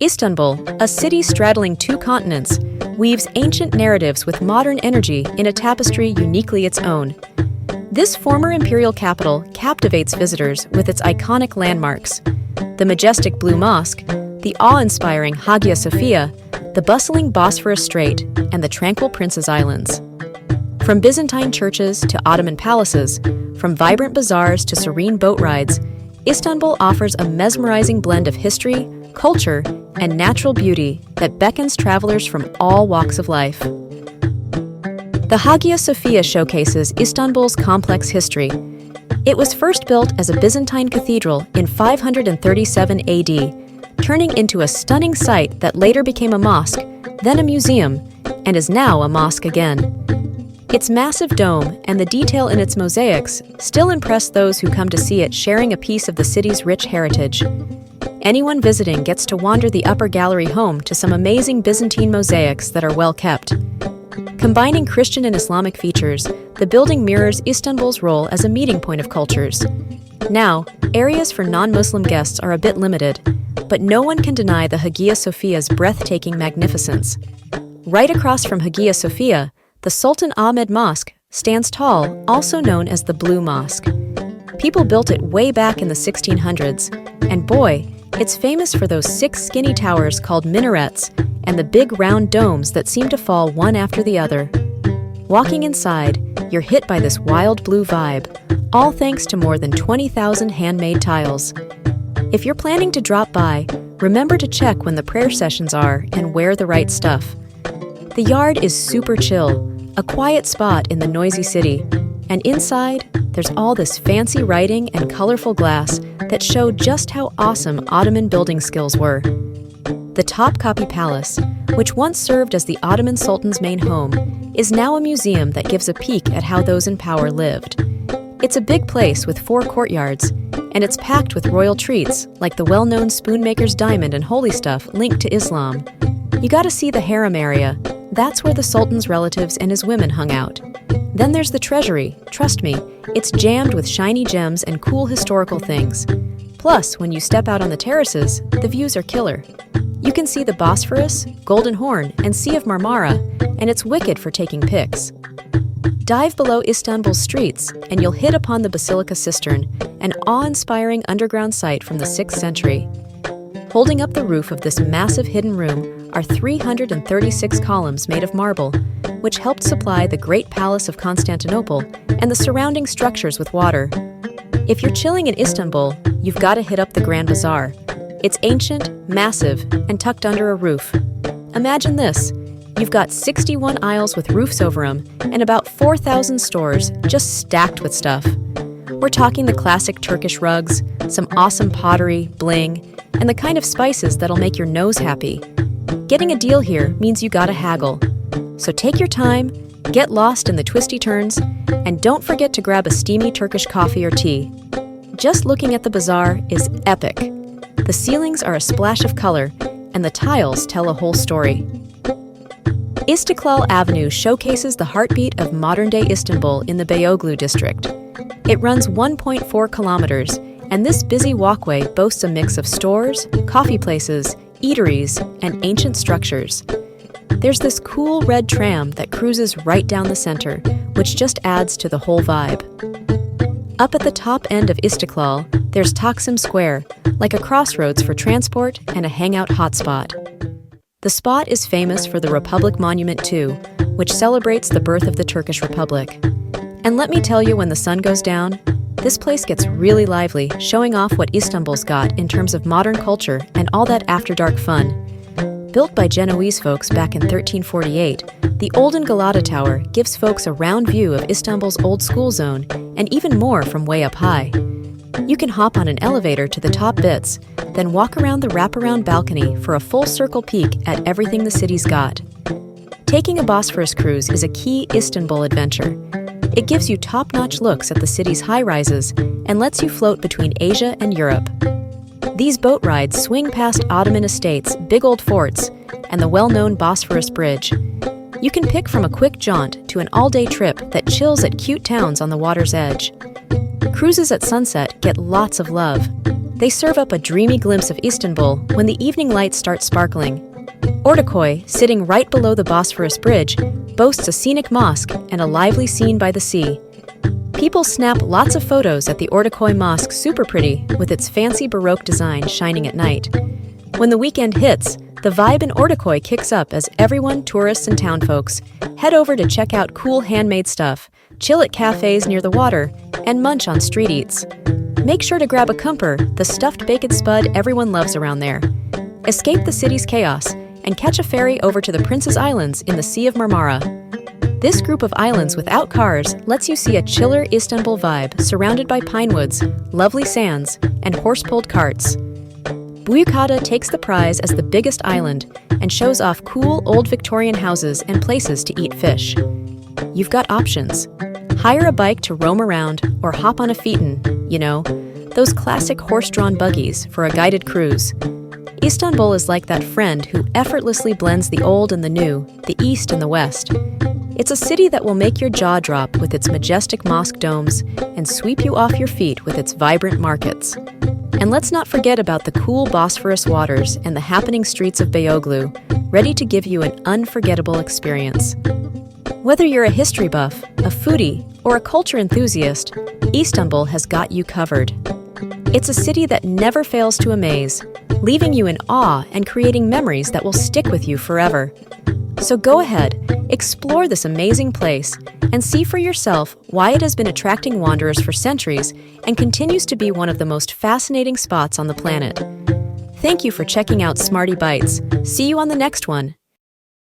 Istanbul, a city straddling two continents, weaves ancient narratives with modern energy in a tapestry uniquely its own. This former imperial capital captivates visitors with its iconic landmarks: the majestic Blue Mosque, the awe-inspiring Hagia Sophia, the bustling Bosphorus Strait, and the tranquil Prince's Islands. From Byzantine churches to Ottoman palaces, from vibrant bazaars to serene boat rides, Istanbul offers a mesmerizing blend of history, culture, and natural beauty that beckons travelers from all walks of life. The Hagia Sophia showcases Istanbul's complex history. It was first built as a Byzantine cathedral in 537 AD, turning into a stunning site that later became a mosque, then a museum, and is now a mosque again. Its massive dome and the detail in its mosaics still impress those who come to see it, sharing a piece of the city's rich heritage. Anyone visiting gets to wander the upper gallery, home to some amazing Byzantine mosaics that are well kept. Combining Christian and Islamic features, the building mirrors Istanbul's role as a meeting point of cultures. Now, areas for non-Muslim guests are a bit limited, but no one can deny the Hagia Sophia's breathtaking magnificence. Right across from Hagia Sophia, the Sultan Ahmed Mosque stands tall, also known as the Blue Mosque. People built it way back in the 1600s, and boy, it's famous for those 6 skinny towers called minarets and the big round domes that seem to fall one after the other. Walking inside, you're hit by this wild blue vibe, all thanks to more than 20,000 handmade tiles. If you're planning to drop by, remember to check when the prayer sessions are and wear the right stuff. The yard is super chill, a quiet spot in the noisy city, and inside, there's all this fancy writing and colorful glass that show just how awesome Ottoman building skills were. The Topkapi Palace, which once served as the Ottoman Sultan's main home, is now a museum that gives a peek at how those in power lived. It's a big place with 4 courtyards, and it's packed with royal treats like the well-known Spoonmaker's Diamond and holy stuff linked to Islam. You gotta see the harem area. That's where the Sultan's relatives and his women hung out. Then there's the treasury. Trust me, it's jammed with shiny gems and cool historical things. Plus, when you step out on the terraces, the views are killer. You can see the Bosphorus, Golden Horn, and Sea of Marmara, and it's wicked for taking pics. Dive below Istanbul's streets, and you'll hit upon the Basilica Cistern, an awe-inspiring underground site from the 6th century. Holding up the roof of this massive hidden room are 336 columns made of marble, which helped supply the Great Palace of Constantinople and the surrounding structures with water. If you're chilling in Istanbul, you've got to hit up the Grand Bazaar. It's ancient, massive, and tucked under a roof. Imagine this. You've got 61 aisles with roofs over them and about 4,000 stores just stacked with stuff. We're talking the classic Turkish rugs, some awesome pottery, bling, and the kind of spices that'll make your nose happy. Getting a deal here means you gotta haggle. So take your time, get lost in the twisty turns, and don't forget to grab a steamy Turkish coffee or tea. Just looking at the bazaar is epic. The ceilings are a splash of color, and the tiles tell a whole story. Istiklal Avenue showcases the heartbeat of modern-day Istanbul in the Beyoğlu district. It runs 1.4 kilometers, and this busy walkway boasts a mix of stores, coffee places, eateries, and ancient structures. There's this cool red tram that cruises right down the center, which just adds to the whole vibe. Up at the top end of Istiklal, there's Taksim Square, like a crossroads for transport and a hangout hotspot. The spot is famous for the Republic Monument too, which celebrates the birth of the Turkish Republic. And let me tell you, when the sun goes down, this place gets really lively, showing off what Istanbul's got in terms of modern culture and all that after-dark fun. Built by Genoese folks back in 1348, the Olden Galata Tower gives folks a round view of Istanbul's old school zone and even more from way up high. You can hop on an elevator to the top bits, then walk around the wraparound balcony for a full circle peek at everything the city's got. Taking a Bosphorus cruise is a key Istanbul adventure. It gives you top-notch looks at the city's high-rises and lets you float between Asia and Europe. These boat rides swing past Ottoman estates, big old forts, and the well-known Bosphorus Bridge. You can pick from a quick jaunt to an all-day trip that chills at cute towns on the water's edge. Cruises at sunset get lots of love. They serve up a dreamy glimpse of Istanbul when the evening lights start sparkling. Ortaköy, sitting right below the Bosphorus Bridge, boasts a scenic mosque and a lively scene by the sea. People snap lots of photos at the Ortaköy Mosque, super pretty, with its fancy Baroque design shining at night. When the weekend hits, the vibe in Ortaköy kicks up as everyone, tourists and townfolks, head over to check out cool handmade stuff, chill at cafes near the water, and munch on street eats. Make sure to grab a kumper, the stuffed baked spud everyone loves around there. Escape the city's chaos and catch a ferry over to the Prince's Islands in the Sea of Marmara. This group of islands without cars lets you see a chiller Istanbul vibe surrounded by pine woods, lovely sands, and horse-pulled carts. Büyükada takes the prize as the biggest island and shows off cool old Victorian houses and places to eat fish. You've got options. Hire a bike to roam around or hop on a phaeton, those classic horse-drawn buggies for a guided cruise. Istanbul is like that friend who effortlessly blends the old and the new, the east and the west. It's a city that will make your jaw drop with its majestic mosque domes and sweep you off your feet with its vibrant markets. And let's not forget about the cool Bosphorus waters and the happening streets of Beyoğlu, ready to give you an unforgettable experience. Whether you're a history buff, a foodie, or a culture enthusiast, Istanbul has got you covered. It's a city that never fails to amaze, leaving you in awe and creating memories that will stick with you forever. So go ahead, explore this amazing place, and see for yourself why it has been attracting wanderers for centuries and continues to be one of the most fascinating spots on the planet. Thank you for checking out Smarty Bites. See you on the next one.